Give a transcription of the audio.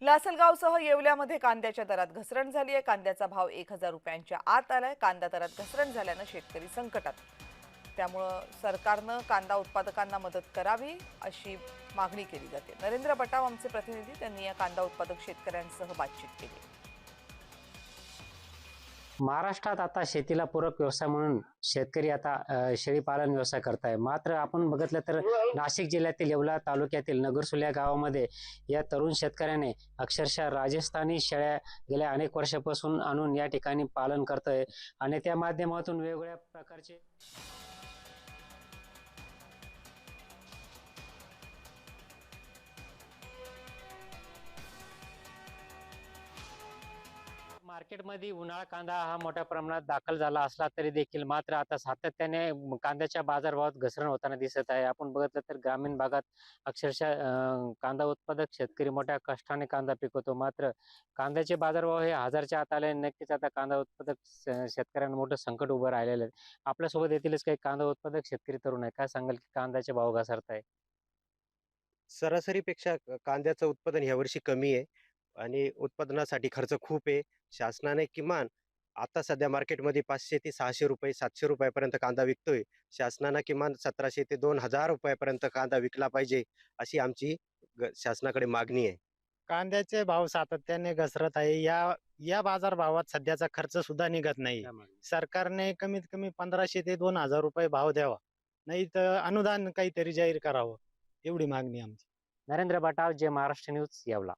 लासलगावसह येवल्यामध्ये कांद्याच्या दरात घसरण झाली आहे। कांद्याचा भाव 1000 रुपयांच्या आत आलाय। कांदा दरात घसरण झाल्याने शेतकरी संकटात। त्यामुळे सरकारने कांदा उत्पादकांना मदत करावी अशी मागणी केली जाते। नरेंद्र बटाव आमचे प्रतिनिधी, त्यांनी या कांदा उत्पादक शेतकऱ्यांसह बातचीत केली। महाराष्ट्रात आता शेतीला पूरक व्यवसाय म्हणून शेतकरी आता शेळीपालन व्यवसाय करताय। मात्र आपण बघितलं तर नाशिक जिल्ह्यातील येवला तालुक्यातील नगरसुल या गावामध्ये या तरुण शेतकऱ्याने अक्षरशः राजस्थानी शेळ्या गेल्या अनेक वर्षापासून आणून या ठिकाणी पालन करतोय आणि त्या माध्यमातून वेगवेगळ्या प्रकारचे मार्केटमध्ये उन्हाळा कांदा हा मोठ्या प्रमाणात दाखल झाला असला तरी देखील मात्र आता सातत्याने कांद्याच्या बाजारभावात घसरण होताना दिसत आहे। आपण बघितलं तर ग्रामीण भागात अक्षरशः कांदा उत्पादक शेतकरी मोठ्या कष्टाने कांदा पिकवतो, मात्र कांद्याचे बाजारभाव हे हजारच्या आत आले। नक्कीच आता कांदा उत्पादक शेतकऱ्यांना मोठं संकट उभं राहिलेलं आहे। आपल्यासोबत येथीलच काही कांदा उत्पादक शेतकरी तरुण आहे, काय सांगाल की कांद्याचे भाव घसरत आहे? सरासरीपेक्षा कांद्याचं उत्पादन यावर्षी कमी आहे आणि उत्पादनासाठी खर्च खूप आहे. शासनाने किमान आता सध्या मार्केटमध्ये 500 ते 600 रुपये, 700 रुपयापर्यंत कांदा विकतोय. शासनानं किमान 1700 ते 2000 रुपयापर्यंत कांदा विकला पाहिजे, अशी आमची शासनाकडे मागणी आहे. कांद्याचे भाव सातत्याने घसरत आहे। या बाजार भावात सध्याचा खर्च सुद्धा निघत नाही। सरकारने कमीत कमी 1500 ते 2000 रुपये भाव द्यावा, नाही तर अनुदान काहीतरी जाहीर करावं, एवढी मागणी आमची। नरेंद्र बटाव, जे महाराष्ट्र न्यूज, येवला।